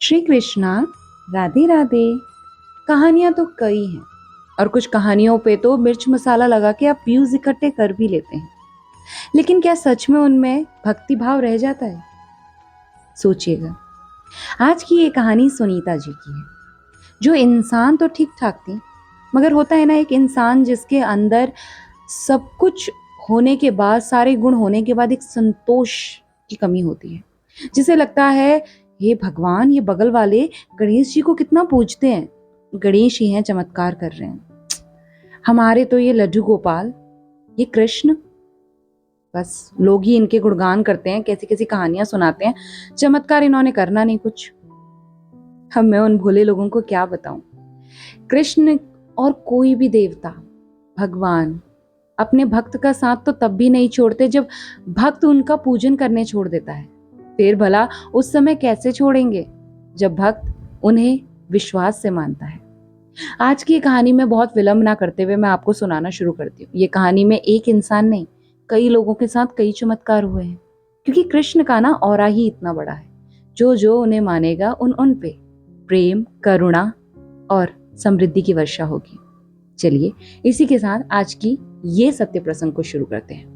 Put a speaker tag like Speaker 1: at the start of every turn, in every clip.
Speaker 1: श्री कृष्णा। राधे राधे। कहानियां तो कई हैं और कुछ कहानियों पे तो मिर्च मसाला लगा के आप व्यूज इकट्ठे कर भी लेते हैं, लेकिन क्या सच में उनमें भक्ति भाव रह जाता है? सोचिएगा। आज की ये कहानी सुनीता जी की है, जो इंसान तो ठीक ठाक थी, मगर होता है ना एक इंसान जिसके अंदर सब कुछ होने के बाद, सारे गुण होने के बाद एक संतोष की कमी होती है, जिसे लगता है हे भगवान, ये बगल वाले गणेश जी को कितना पूजते हैं, गणेश ही हैं, चमत्कार कर रहे हैं। हमारे तो ये लड्डू गोपाल, ये कृष्ण, बस लोग ही इनके गुणगान करते हैं, कैसी कैसी कहानियां सुनाते हैं, चमत्कार इन्होंने करना नहीं कुछ। अब मैं उन भोले लोगों को क्या बताऊं। कृष्ण और कोई भी देवता, भगवान अपने भक्त का साथ तो तब भी नहीं छोड़ते जब भक्त उनका पूजन करने छोड़ देता है। फिर भला उस समय कैसे छोड़ेंगे जब भक्त उन्हें विश्वास से मानता है। आज की कहानी में बहुत विलंब ना करते हुए मैं आपको सुनाना शुरू करती हूँ। ये कहानी में एक इंसान नहीं, कई लोगों के साथ कई चमत्कार हुए हैं, क्योंकि कृष्ण का ना औरा ही इतना बड़ा है। जो जो उन्हें मानेगा उन पे प्रेम, करुणा और समृद्धि की वर्षा होगी। चलिए इसी के साथ आज की ये सत्य प्रसंग को शुरू करते हैं।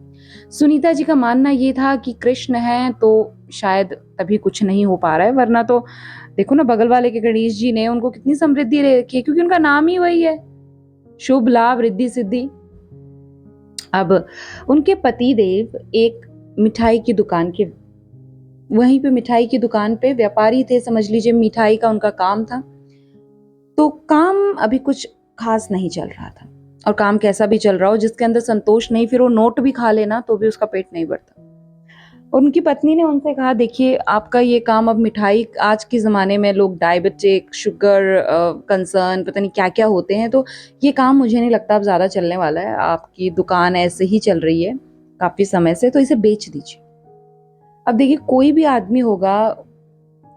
Speaker 1: सुनीता जी का मानना ये था कि कृष्ण है तो शायद तभी कुछ नहीं हो पा रहा है, वरना तो देखो ना बगल वाले के गणेश जी ने उनको कितनी समृद्धि दे रखी है, क्योंकि उनका नाम ही वही है, शुभ लाभ रिद्धि सिद्धि। अब उनके पति देव एक मिठाई की दुकान के, वहीं पे मिठाई की दुकान पे व्यापारी थे, समझ लीजिए मिठाई का उनका काम था। तो काम अभी कुछ खास नहीं चल रहा था, और काम कैसा भी चल रहा हो, जिसके अंदर संतोष नहीं, फिर वो नोट भी खा लेना तो भी उसका पेट नहीं भरता। उनकी पत्नी ने उनसे कहा, देखिए आपका ये काम, अब मिठाई, आज के ज़माने में लोग डायबिटिक, शुगर कंसर्न, पता नहीं क्या क्या होते हैं, तो ये काम मुझे नहीं लगता अब ज़्यादा चलने वाला है। आपकी दुकान ऐसे ही चल रही है काफ़ी समय से, तो इसे बेच दीजिए। अब देखिए कोई भी आदमी होगा,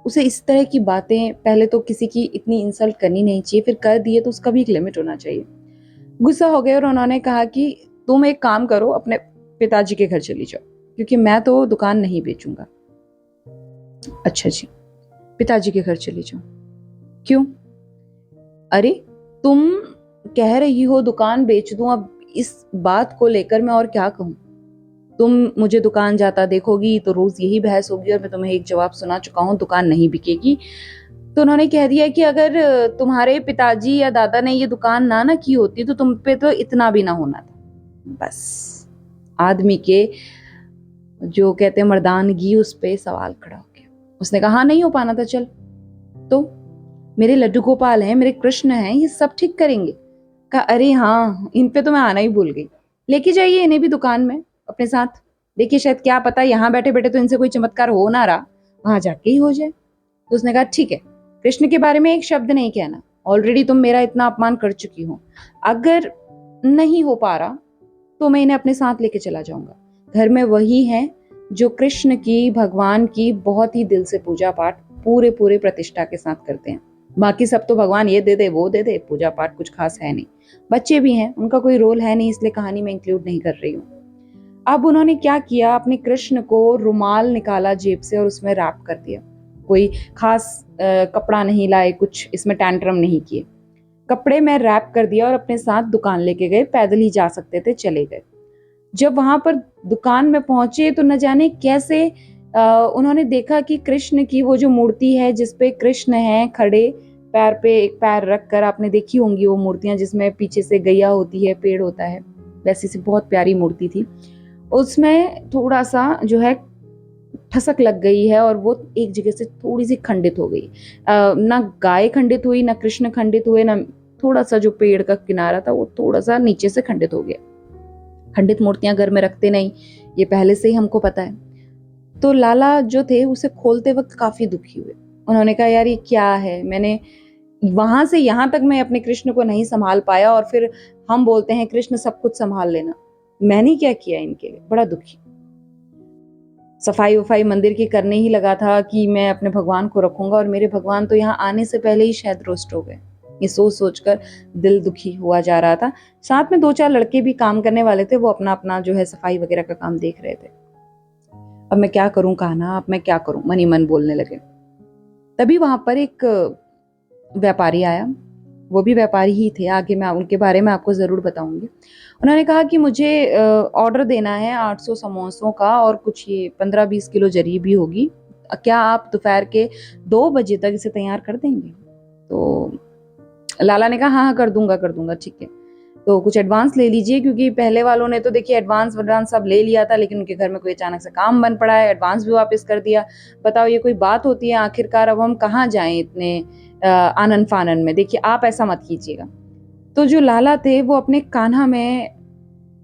Speaker 1: उसे इस तरह की बातें, पहले तो किसी की इतनी इंसल्ट करनी नहीं चाहिए, फिर कर दिए तो उसका भी एक लिमिट होना चाहिए। गुस्सा हो गए और उन्होंने कहा कि तुम एक काम करो, अपने पिताजी के घर चली जाओ, क्योंकि मैं तो दुकान नहीं बेचूंगा। अच्छा जी, पिताजी के घर चली जाओ, क्यों? अरे तुम कह रही हो दुकान बेच दूं, अब इस बात को लेकर मैं और क्या कहूं। तुम मुझे दुकान जाता देखोगी तो रोज यही बहस होगी, और मैं तुम्हें एक जवाब सुना चुका हूं, दुकान नहीं बिकेगी। तो उन्होंने कह दिया कि अगर तुम्हारे पिताजी या दादा ने ये दुकान ना की होती तो तुम पे तो इतना भी ना होना था। बस आदमी के जो कहते हैं मर्दानगी, उस पे सवाल खड़ा हो गया। उसने कहा हाँ, नहीं हो पाना था, चल तो मेरे लड्डू गोपाल हैं, मेरे कृष्ण हैं, ये सब ठीक करेंगे। कहा अरे हाँ, इन पे तो मैं आना ही भूल गई, लेके जाइए इन्हें भी दुकान में अपने साथ, देखिए शायद क्या पता यहाँ बैठे बैठे तो इनसे कोई चमत्कार हो ना रहा, वहां जाके ही हो जाए। तो उसने कहा ठीक है, कृष्ण के बारे में एक शब्द नहीं कहना, ऑलरेडी तुम मेरा इतना अपमान कर चुकी हो। अगर नहीं हो पा रहा तो मैं इन्हें अपने साथ लेके चला जाऊंगा। घर में वही है जो कृष्ण की, भगवान की बहुत ही दिल से पूजा पाठ पूरे पूरे प्रतिष्ठा के साथ करते हैं। बाकी सब तो भगवान ये दे दे वो दे दे, पूजा पाठ कुछ खास है नहीं। बच्चे भी हैं, उनका कोई रोल है नहीं, इसलिए कहानी में इंक्लूड नहीं कर रही हूँ। अब उन्होंने क्या किया, अपने कृष्ण को रुमाल निकाला जेब से और उसमें रैप कर दिया। कोई खास कपड़ा नहीं लाए, कुछ इसमें टैंट्रम नहीं किए, कपड़े में रैप कर दिया और अपने साथ दुकान लेके गए। पैदल ही जा सकते थे, चले गए। जब वहां पर दुकान में पहुंचे तो न जाने कैसे उन्होंने देखा कि कृष्ण की वो जो मूर्ति है, जिसपे कृष्ण है खड़े, पैर पे एक पैर रख कर, आपने देखी होंगी वो मूर्तियां जिसमें पीछे से गैया होती है, पेड़ होता है, वैसी सी बहुत प्यारी मूर्ति थी। उसमें थोड़ा सा जो है ठसक लग गई है और वो एक जगह से थोड़ी सी खंडित हो गई। ना गाय खंडित हुई, ना कृष्ण खंडित हुए, ना थोड़ा सा जो पेड़ का किनारा था वो थोड़ा सा नीचे से खंडित हो गया। खंडित मूर्तियां घर में रखते नहीं, ये पहले से ही हमको पता है। तो लाला जो थे उसे खोलते वक्त काफी दुखी हुए। उन्होंने कहा यार ये क्या है, मैंने वहां से यहां तक मैं अपने कृष्ण को नहीं संभाल पाया, और फिर हम बोलते हैं कृष्ण सब कुछ संभाल लेना, मैंने क्या किया इनके लिए। बड़ा दुखी, सफाई वफाई मंदिर की करने ही लगा था कि मैं अपने भगवान को रखूंगा, और मेरे भगवान तो यहाँ आने से पहले ही शायद रोस्ट हो गए। ये सोच सोचकर दिल दुखी हुआ जा रहा था। साथ में दो चार लड़के भी काम करने वाले थे, वो अपना अपना जो है सफाई वगैरह का काम देख रहे थे। अब मैं क्या करूं कान्हा, अब मैं क्या करूं, मन ही मन बोलने लगे। तभी वहां पर एक व्यापारी आया। वो भी व्यापारी ही थे, आगे मैं उनके बारे में आपको ज़रूर बताऊंगी। उन्होंने कहा कि मुझे ऑर्डर देना है 800 समोसों का, और कुछ ये 15-20 किलो जरी भी होगी। क्या आप दोपहर के 2 बजे तक इसे तैयार कर देंगे? तो लाला ने कहा हाँ हाँ कर दूंगा ठीक है। तो कुछ एडवांस ले लीजिए, क्योंकि पहले वालों ने तो देखिए एडवांस सब ले लिया था, लेकिन उनके घर में कोई अचानक से काम बन पड़ा है, एडवांस भी वापस कर दिया। बताओ ये कोई बात होती है? आखिरकार अब हम कहाँ जाएं इतने आनन फानन में। देखिए आप ऐसा मत कीजिएगा। तो जो लाला थे वो अपने कान्हा में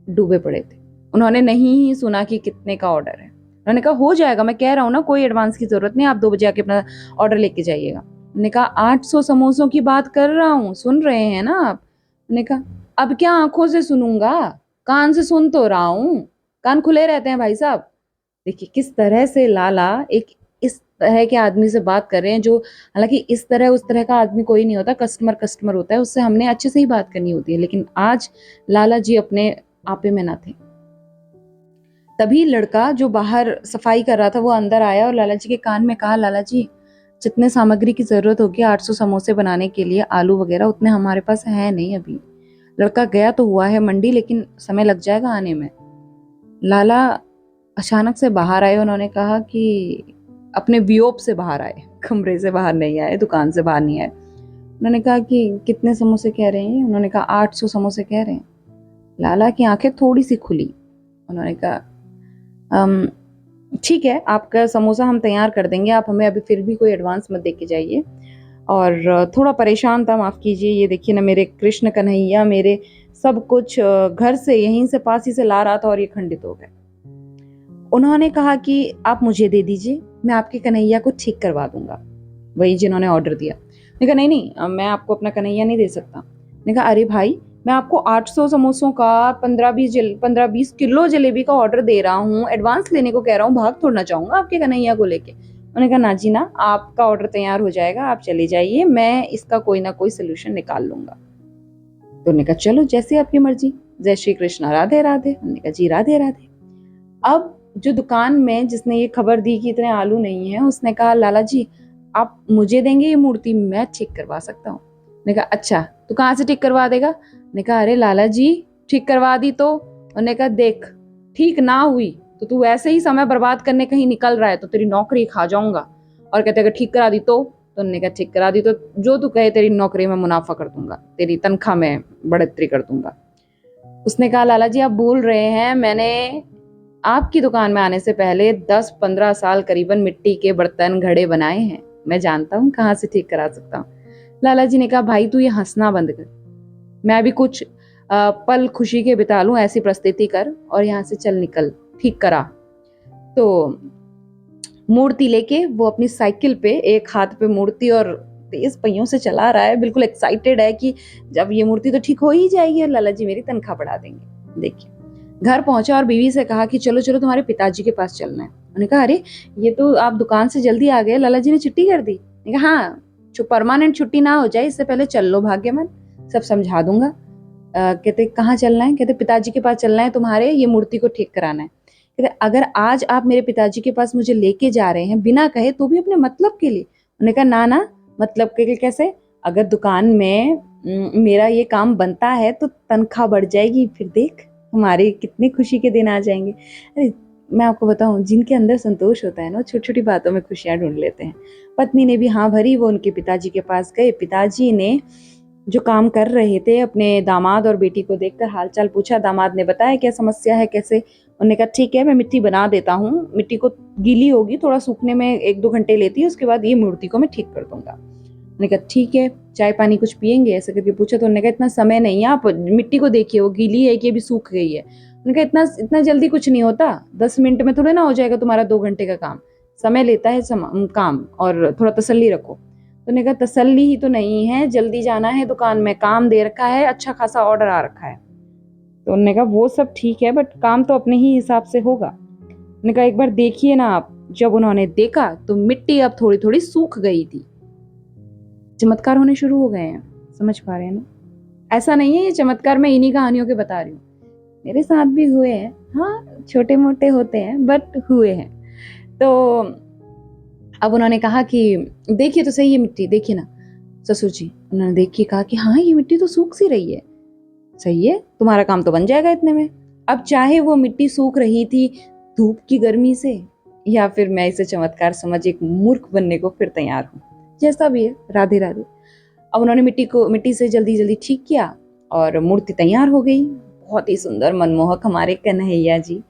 Speaker 1: डूबे पड़े थे। उन्होंने नहीं ही सुना कि कितने का ऑर्डर है। उन्होंने कहा हो जाएगा, मैं कह रहा हूँ ना, कोई एडवांस की जरूरत नहीं, आप 2 बजे आके अपना ऑर्डर लेके जाइएगा। उन्होंने कहा 800 समोसों की बात कर रहा हूँ, सुन रहे हैं ना आप? उन्होंने कहा अब क्या आंखों से सुनूंगा, कान से सुन तो रहा हूँ, कान खुले रहते हैं भाई साहब। देखिए किस तरह से लाला एक इस तरह के आदमी से बात कर रहे हैं, जो हालांकि इस तरह उस तरह का आदमी कोई नहीं होता, कस्टमर कस्टमर होता है, उससे हमने अच्छे से ही बात करनी होती है। लेकिन आज लाला जी अपने आपे में ना थे। तभी लड़का जो बाहर सफाई कर रहा था वो अंदर आया और लाला जी के कान में कहा, लाला जी जितने सामग्री की जरूरत होगी 800 समोसे बनाने के लिए, आलू वगैरह, उतने हमारे पास है नहीं अभी। लड़का गया तो हुआ है मंडी, लेकिन समय लग जाएगा आने में। लाला अचानक से बाहर आए। उन्होंने कहा कि अपने वियोग से बाहर आए, कमरे से बाहर नहीं आए, दुकान से बाहर नहीं आए। उन्होंने कहा कि कितने समोसे कह रहे हैं? उन्होंने कहा 800 समोसे कह रहे हैं। लाला की आंखें थोड़ी सी खुली। उन्होंने कहा ठीक है, आपका समोसा हम तैयार कर देंगे, आप हमें अभी फिर भी कोई एडवांस मत दे के जाइए। और थोड़ा परेशान था, माफ़ कीजिए, ये देखिए ना मेरे कृष्ण कन्हैया, मेरे सब कुछ घर से यहीं से पास ही से ला रहा था और ये खंडित हो गए। उन्होंने कहा कि आप मुझे दे दीजिए, मैं आपके कन्हैया को ठीक करवा दूंगा, वही जिन्होंने ऑर्डर दिया। मैंने कहा नहीं नहीं, मैं आपको अपना कन्हैया नहीं दे सकता। मैंने कहा अरे भाई, मैं आपको 800 समोसों का 15-20 किलो जलेबी का ऑर्डर दे रहा हूँ, एडवांस लेने को कह रहा हूँ, भाग थोड़ा चाहूंगा आपके कन्हैया को लेके। उन्होंने कहा ना जी ना, आपका ऑर्डर तैयार हो जाएगा, आप चले जाइए, मैं इसका कोई ना कोई सोल्यूशन निकाल लूंगा। तो उन्होंने कहा चलो जैसे आपकी मर्जी, जय श्री कृष्ण, राधे राधे। उन्होंने कहा जी राधे राधे। अब जो दुकान में जिसने ये खबर दी कि इतने आलू नहीं है, उसने कहा लाला जी आप मुझे देंगे ये मूर्ति, मैं ठीक करवा सकता हूँ। ने कहा अच्छा, तो कहाँ से ठीक करवा देगा? ने कहा अरे लाला जी ठीक करवा दी तो? उन्होंने कहा देख, ठीक ना हुई तो तू ऐसे ही समय बर्बाद करने कहीं निकल रहा है तो तेरी नौकरी खा जाऊंगा। और कहते अगर ठीक करा दी तो? उन्होंने कहा ठीक करा दी तो जो तू कहे तेरी नौकरी में मुनाफा कर दूंगा, तेरी तनख्वाह में बढ़ोतरी कर दूंगा। उसने कहा लाला जी आप भूल रहे हैं, मैंने आपकी दुकान में आने से पहले 10-15 साल करीबन मिट्टी के बर्तन घड़े बनाए हैं, मैं जानता हूँ कहाँ से ठीक करा सकता हूँ। लाला जी ने कहा भाई तू ये हंसना बंद कर, मैं भी कुछ पल खुशी के बिता लूं, ऐसी प्रस्तुति कर और यहाँ से चल निकल, ठीक करा। तो मूर्ति लेके वो अपनी साइकिल पे, एक हाथ पे मूर्ति और तेज पहियों से चला रहा है, बिल्कुल एक्साइटेड है कि जब ये मूर्ति तो ठीक हो ही जाएगी और लाला जी मेरी तनख्वाह बढ़ा देंगे। देखिए घर पहुंचा और बीवी से कहा कि चलो चलो तुम्हारे पिताजी के पास चलना है। उन्होंने कहा अरे ये तो आप दुकान से जल्दी आ गए, लाला जी ने छुट्टी कर दी। कहा हाँ, परमानेंट छुट्टी ना हो जाए इससे पहले चल लो भाग्यमान, सब समझा दूंगा। कहते कहाँ चलना है? कहते पिताजी के पास चलना है तुम्हारे, ये मूर्ति को ठीक कराना है। कहते अगर आज आप मेरे पिताजी के पास मुझे लेके जा रहे हैं बिना कहे तो भी अपने मतलब के लिए? उन्होंने कहा ना ना, मतलब के लिए कैसे? अगर दुकान में मेरा ये काम बनता है तो तनख्वाह बढ़ जाएगी, फिर देख हमारे कितने खुशी के दिन आ जाएंगे। अरे मैं आपको बताऊं, जिनके अंदर संतोष होता है ना, छोटी छोटी बातों में खुशियां ढूंढ लेते हैं। पत्नी ने भी हाँ भरी, वो उनके पिताजी के पास गए। पिताजी ने जो काम कर रहे थे अपने दामाद और बेटी को देखकर हालचाल पूछा। दामाद ने बताया क्या समस्या है, कैसे? उन्होंने कहा ठीक है, मैं मिट्टी बना देता हूँ, मिट्टी को गीली होगी, थोड़ा सूखने में 1-2 घंटे लेती है, उसके बाद ये मूर्ति को मैं ठीक कर दूंगा। उन्होंने कहा ठीक है, चाय पानी कुछ पियेंगे, ऐसे करके पूछा। तो उन्होंने कहा इतना समय नहीं है, आप मिट्टी को देखिए वो गीली है कि अभी सूख गई है। उन्होंने कहा इतना इतना जल्दी कुछ नहीं होता, 10 मिनट में थोड़े ना हो जाएगा तुम्हारा 2 घंटे का काम, समय लेता है काम, और थोड़ा तसल्ली रखो। तो उन्होंने कहा तसल्ली ही तो नहीं है, जल्दी जाना है दुकान में, काम दे रखा है, अच्छा खासा ऑर्डर आ रखा है। तो उन्होंने कहा वो सब ठीक है बट काम तो अपने ही हिसाब से होगा। उन्होंने कहा एक बार देखिए ना आप। जब उन्होंने देखा तो मिट्टी अब थोड़ी थोड़ी सूख गई थी। चमत्कार होने शुरू हो गए हैं, समझ पा रहे हैं ना? ऐसा नहीं है ये चमत्कार मैं इन्हीं कहानियों के बता रही हूँ, मेरे साथ भी हुए हैं। हाँ छोटे मोटे होते हैं बट हुए हैं। तो अब उन्होंने कहा कि देखिए तो सही ये मिट्टी, देखिए ना ससुर जी। उन्होंने देख के कहा कि हाँ, ये मिट्टी तो सूख सी रही है। सही है, तुम्हारा काम तो बन जाएगा इतने में। अब चाहे वो मिट्टी सूख रही थी धूप की गर्मी से, या फिर मैं इसे चमत्कार समझ एक मूर्ख बनने को फिर तैयार हूँ, जैसा भी है, राधे राधे। अब उन्होंने मिट्टी से जल्दी जल्दी ठीक किया और मूर्ति तैयार हो गई। बहुत ही सुंदर मनमोहक हमारे कन्हैया जी।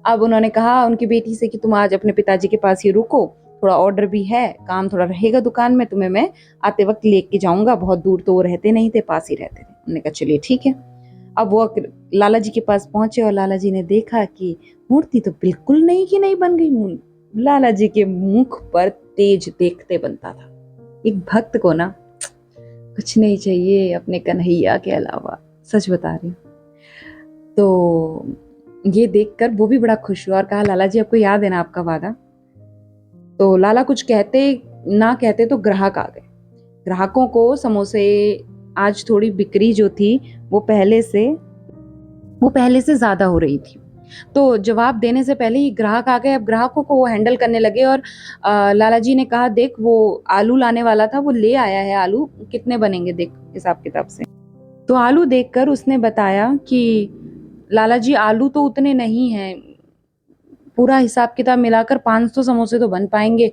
Speaker 1: अब उन्होंने कहा उनकी बेटी से कि तुम आज अपने पिताजी के पास ही रुको, थोड़ा ऑर्डर भी है, काम थोड़ा रहेगा दुकान में, तुम्हें मैं आते वक्त लेके जाऊंगा। बहुत दूर तो वो रहते नहीं थे, पास ही रहते थे। उन्होंने कहा चलिए ठीक है। अब वो लाला जी के पास पहुंचे और लाला जी ने देखा कि मूर्ति तो बिल्कुल नहीं की नहीं बन गई। लाला जी के मुख पर तेज देखते बनता था। एक भक्त को ना कुछ नहीं चाहिए अपने कन्हैया के अलावा, सच बता रही हूँ। तो ये देखकर वो भी बड़ा खुश हुआ और कहा लाला जी, आपको याद है ना आपका वादा। तो लाला कुछ कहते ना कहते तो ग्राहक आ गए। ग्राहकों को समोसे आज थोड़ी बिक्री जो थी वो पहले से ज्यादा हो रही थी। तो जवाब देने से पहले ही ग्राहक आ गए। अब ग्राहकों को वो हैंडल करने लगे और लाला जी ने कहा देख वो आलू लाने वाला था, वो ले आया है आलू, कितने बनेंगे देख हिसाब किताब से। तो आलू देखकर उसने बताया कि लाला जी आलू तो उतने नहीं हैं, पूरा हिसाब किताब मिलाकर 500 समोसे तो बन पाएंगे,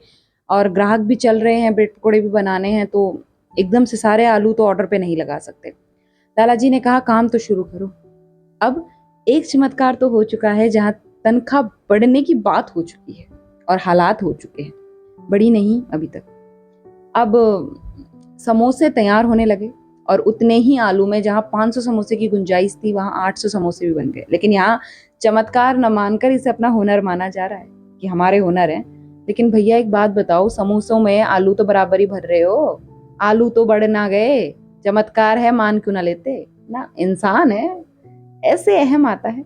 Speaker 1: और ग्राहक भी चल रहे हैं, ब्रेड पकौड़े भी बनाने हैं, तो एकदम से सारे आलू तो ऑर्डर पे नहीं लगा सकते। लाला जी ने कहा काम तो शुरू करो। अब एक चमत्कार तो हो चुका है जहां तनख्वाह बढ़ने की बात हो चुकी है और हालात हो चुके हैं, बड़ी नहीं अभी तक। अब समोसे तैयार होने लगे और उतने ही आलू में जहां 500 समोसे की गुंजाइश थी वहां 800 समोसे भी बन गए। लेकिन यहाँ चमत्कार न मानकर इसे अपना हुनर माना जा रहा है कि हमारे हुनर है। लेकिन भैया एक बात बताओ, समोसों में आलू तो बराबर ही भर रहे हो, आलू तो बढ़ ना गए। चमत्कार है, मान क्यों ना लेते ना, इंसान है, ऐसे अहम आता है।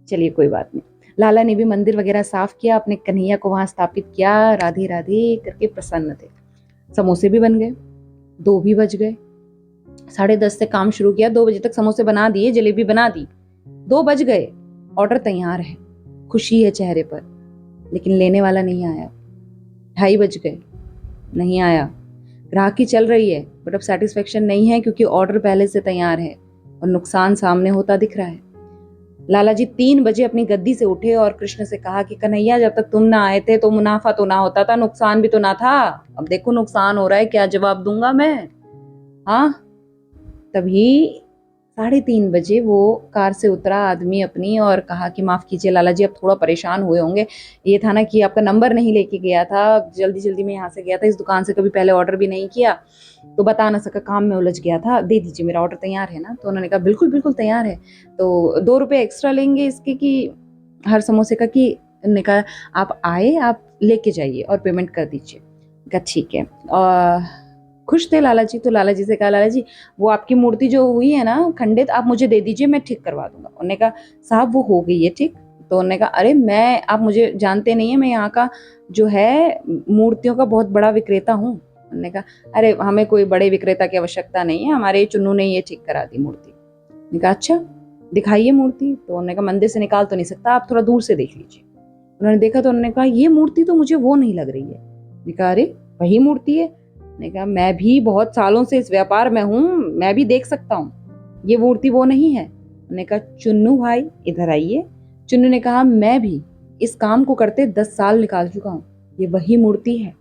Speaker 1: चलिए कोई बात नहीं। लाला ने भी मंदिर वगैरह साफ किया, अपने कन्हैया को वहां स्थापित किया, राधे राधे करके प्रसन्न थे। समोसे भी बन गए, 2 भी बज गए। 10:30 से काम शुरू किया, 2 बजे तक समोसे बना दिए, जलेबी बना दी, 2 बज गए, ऑर्डर तैयार है, खुशी है चेहरे पर, लेकिन लेने वाला नहीं आया। 2:30 बज गए, नहीं आया। ग्राहकी चल रही है बट अब सेटिस्फेक्शन नहीं है क्योंकि ऑर्डर पहले से तैयार है और नुकसान सामने होता दिख रहा है। लाला जी 3 बजे अपनी गद्दी से उठे और कृष्ण से कहा कि कन्हैया जब तक तुम ना आए थे तो मुनाफा तो ना होता था, नुकसान भी तो ना था। अब देखो नुकसान हो रहा है, क्या जवाब दूंगा मैं। हाँ, तभी 3:30 बजे वो कार से उतरा आदमी अपनी और कहा कि माफ कीजिए लाला जी, अब थोड़ा परेशान हुए होंगे। ये था ना कि आपका नंबर नहीं लेके गया था, जल्दी जल्दी में यहाँ से गया था, इस दुकान से कभी पहले ऑर्डर भी नहीं किया तो बता ना सका, काम में उलझ गया था। दे दीजिए, मेरा ऑर्डर तैयार है ना। तो उन्होंने कहा बिल्कुल बिल्कुल तैयार है। तो 2 रुपये एक्स्ट्रा लेंगे इसके कि हर समोसे का, कि उन्होंने कहा आप आए, आप लेके जाइए और पेमेंट कर दीजिए। कहा ठीक है। और खुश थे लाला जी, तो लाला जी से कहा लाला जी वो आपकी मूर्ति जो हुई है ना खंडित, आप मुझे दे दीजिए, मैं ठीक करवा दूंगा। उन्होंने कहा साहब वो हो गई है ठीक। तो उन्होंने कहा अरे मैं, आप मुझे जानते नहीं है, मैं यहाँ का जो है मूर्तियों का बहुत बड़ा विक्रेता हूँ। उन्होंने कहा अरे हमें कोई बड़े विक्रेता की आवश्यकता नहीं है, हमारे चुन्नू ने ये ठीक करा दी मूर्ति। उन्होंने कहा अच्छा दिखाइए मूर्ति। तो उन्होंने कहा मंदिर से निकाल तो नहीं सकता, आप थोड़ा दूर से देख लीजिए। उन्होंने देखा तो उन्होंने कहा ये मूर्ति तो मुझे वो नहीं लग रही है। उन्होंने कहा अरे वही मूर्ति है। ने कहा मैं भी बहुत सालों से इस व्यापार में हूँ, मैं भी देख सकता हूँ, ये मूर्ति वो नहीं है। उन्होंने कहा चुन्नू भाई इधर आइए। चुन्नू ने कहा मैं भी इस काम को करते 10 साल निकाल चुका हूँ, ये वही मूर्ति है।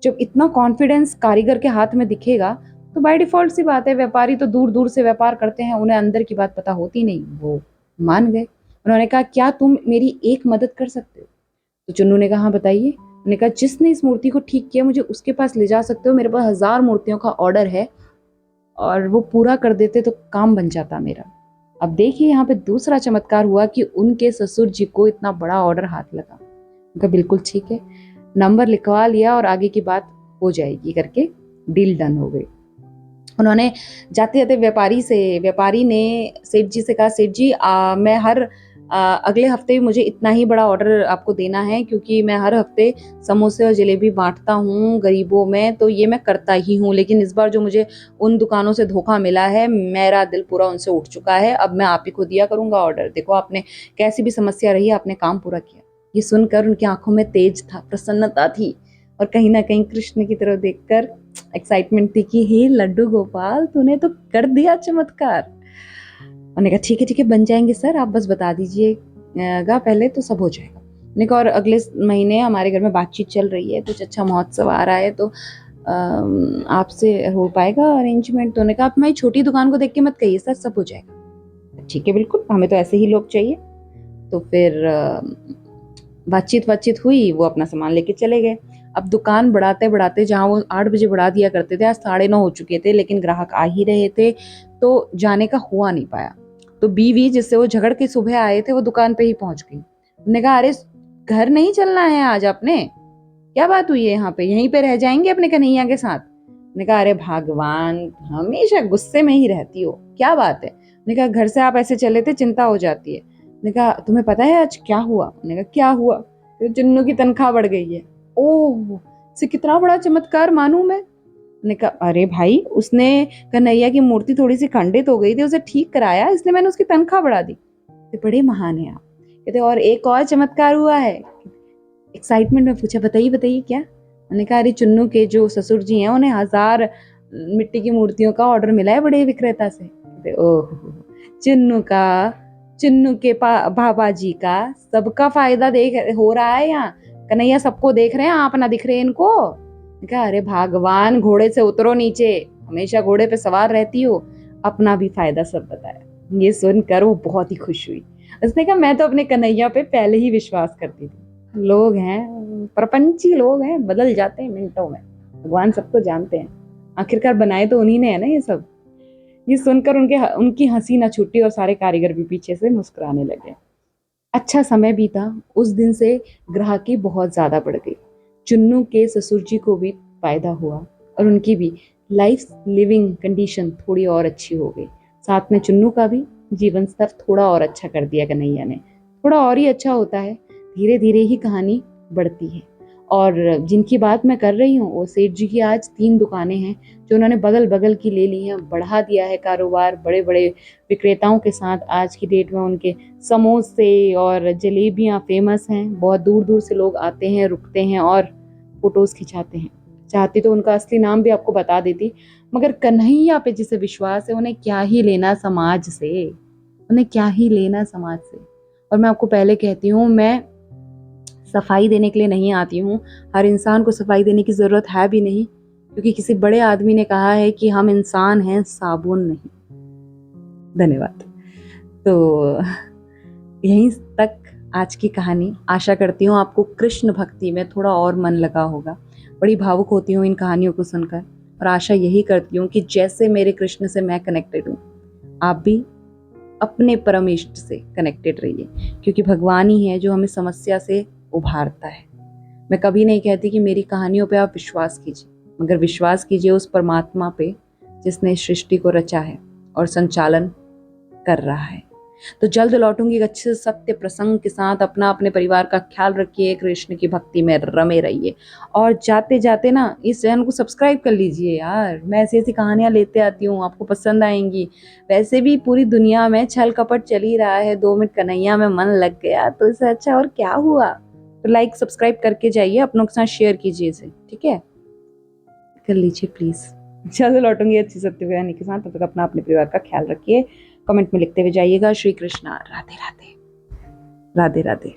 Speaker 1: जब इतना कॉन्फिडेंस कारीगर के हाथ में दिखेगा तो बाय डिफॉल्ट सी बात है, व्यापारी तो दूर दूर से व्यापार करते हैं, उन्हें अंदर की बात पता होती नहीं, वो मान गए। उन्होंने कहा क्या तुम मेरी एक मदद कर सकते हो। तो चुन्नू ने कहा हाँ बताइए। उन्होंने कहा जिसने इस मूर्ति को ठीक किया मुझे उसके पास ले जा सकते हो, मेरे पास 1000 मूर्तियों का ऑर्डर है और वो पूरा कर देते तो काम बन जाता मेरा। अब देखिए यहाँ पे दूसरा चमत्कार हुआ कि उनके ससुर जी को इतना बड़ा ऑर्डर हाथ लगा। उनका बिल्कुल ठीक है, नंबर लिखवा लिया और आगे की बात हो जाएगी करके डील डन हो गई। उन्होंने जाते जाते व्यापारी ने सेठ जी से कहा सेठ जी मैं अगले हफ्ते मुझे इतना ही बड़ा ऑर्डर आपको देना है क्योंकि मैं हर हफ्ते समोसे और जलेबी बांटता हूँ गरीबों में, तो ये मैं करता ही हूँ, लेकिन इस बार जो मुझे उन दुकानों से धोखा मिला है मेरा दिल पूरा उनसे उठ चुका है, अब मैं आप ही को दिया करूँगा ऑर्डर। देखो आपने कैसी भी समस्या रही आपने काम पूरा किया। ये सुनकर उनकी आंखों में तेज था, प्रसन्नता थी और कहीं ना कहीं कृष्ण की तरफ देखकर एक्साइटमेंट थी कि हे लड्डू गोपाल, तूने तो कर दिया चमत्कार। उन्होंने कहा ठीक है बन जाएंगे सर, आप बस बता दीजिएगा पहले तो सब हो जाएगा। मैंने कहा और अगले महीने हमारे घर में बातचीत चल रही है, कुछ अच्छा महोत्सव आ रहा है, तो आपसे हो पाएगा अरेंजमेंट? तो उन्होंने कहा आप हमारी छोटी दुकान को देख के मत कहिए सर, सब हो जाएगा। ठीक है बिल्कुल, हमें तो ऐसे ही लोग चाहिए। तो फिर बातचीत हुई, वो अपना सामान लेके चले गए। अब दुकान बढ़ाते बढ़ाते, जहाँ वो 8 बजे बढ़ा दिया करते थे, आज 9:30 हो चुके थे, लेकिन ग्राहक आ ही रहे थे, तो जाने का हुआ नहीं पाया। तो बीवी जिससे वो झगड़ के सुबह आए थे, वो दुकान पे ही पहुंच गई। उन्होंने कहा अरे घर नहीं चलना है आज आपने, क्या बात हुई है यहाँ पे, यहीं पे रह जाएंगे अपने कन्हैया के साथ? मैंने कहा अरे भगवान, हमेशा गुस्से में ही रहती हो, क्या बात है? मैंने कहा घर से आप ऐसे चले थे, चिंता हो जाती है। मैंने कहा तुम्हें पता है आज क्या हुआ? मैंने कहा क्या हुआ? तो चुन्नू की तनख्वाह बढ़ गई है। ओह, से कितना बड़ा चमत्कार मानूं मैं? मैंने कहा अरे भाई, उसने कन्हैया की मूर्ति थोड़ी सी खंडित हो गई थी, उसे ठीक कराया, इसलिए मैंने उसकी तनख्वाह बढ़ा दी। तो बड़े महान है आप। कहते और एक और चमत्कार हुआ है। एक्साइटमेंट में पूछा बताइए बताइए क्या? मैंने कहा अरे चुन्नू के जो ससुर जी हैं, उन्हें 1000 मिट्टी की मूर्तियों का ऑर्डर मिला है बड़े विक्रेता से। कहते ओह, चुन्नू का, चुन्नू के बाबा जी का, सबका फायदा देख हो रहा है यहाँ, कन्हैया सबको देख रहे हैं, आप ना दिख रहे इनको। कहा अरे भगवान, घोड़े से उतरो नीचे, हमेशा घोड़े पे सवार रहती हो, अपना भी फायदा सब बताया। ये सुनकर वो बहुत ही खुश हुई। उसने कहा मैं तो अपने कन्हैया पे पहले ही विश्वास करती थी। लोग हैं, प्रपंची लोग हैं, बदल जाते हैं मिनटों में, भगवान सबको जानते हैं, आखिरकार बनाए तो उन्हीं ने है ना ये सब। ये सुनकर उनकी हंसी ना छूटी और सारे कारीगर भी पीछे से मुस्कुराने लगे। अच्छा समय बीता, उस दिन से ग्राहकी बहुत ज्यादा बढ़ गई। चुन्नू के ससुर जी को भी फायदा हुआ और उनकी भी लाइफ लिविंग कंडीशन थोड़ी और अच्छी हो गई। साथ में चुन्नू का भी जीवन स्तर थोड़ा और अच्छा कर दिया कन्हैया ने। थोड़ा और ही अच्छा होता है, धीरे धीरे ही कहानी बढ़ती है। और जिनकी बात मैं कर रही हूँ, वो सेठ जी की आज 3 दुकानें हैं जो उन्होंने बगल बगल की ले ली हैं, बढ़ा दिया है कारोबार, बड़े बड़े विक्रेताओं के साथ। आज की डेट में उनके समोसे और जलेबियाँ फेमस हैं, बहुत दूर दूर से लोग आते हैं, रुकते हैं और फोटोज खिंचाते हैं। चाहती तो उनका असली नाम भी आपको बता देती, मगर कन्हैया पे जिसे विश्वास है, उन्हें क्या ही लेना समाज से, उन्हें क्या ही लेना समाज से। और मैं आपको पहले कहती हूँ, मैं सफाई देने के लिए नहीं आती हूँ, हर इंसान को सफाई देने की ज़रूरत है भी नहीं, क्योंकि किसी बड़े आदमी ने कहा है कि हम इंसान हैं, साबुन नहीं। धन्यवाद। तो यहीं तक आज की कहानी। आशा करती हूँ आपको कृष्ण भक्ति में थोड़ा और मन लगा होगा। बड़ी भावुक होती हूँ इन कहानियों को सुनकर, और आशा यही करती हूँ कि जैसे मेरे कृष्ण से मैं कनेक्टेड हूँ, आप भी अपने परम इष्ट से कनेक्टेड रहिए, क्योंकि भगवान ही है जो हमें समस्या से उभारता है। मैं कभी नहीं कहती कि मेरी कहानियों पे आप विश्वास कीजिए, मगर विश्वास कीजिए उस परमात्मा पे जिसने इस सृष्टि को रचा है और संचालन कर रहा है। तो जल्द लौटूंगी एक अच्छे सत्य प्रसंग के साथ। अपना अपने परिवार का ख्याल रखिए, कृष्ण की भक्ति में रमे रहिए, और जाते जाते ना इस चैनल को सब्सक्राइब कर लीजिए यार। मैं ऐसी ऐसी कहानियां लेते आती हूँ, आपको पसंद आएंगी। वैसे भी पूरी दुनिया में छल कपट चल ही रहा है, 2 मिनट कन्हैया में मन लग गया तो इससे अच्छा और क्या हुआ। तो लाइक सब्सक्राइब करके जाइए, अपनों के साथ शेयर कीजिए इसे, ठीक है, कर लीजिए प्लीज। जल्द लौटूंगी अच्छी सत्य कहानी के साथ। तब तक अपना अपने परिवार का ख्याल रखिए। कमेंट में लिखते हुए जाइएगा। श्री कृष्णा, राधे राधे, राधे राधे।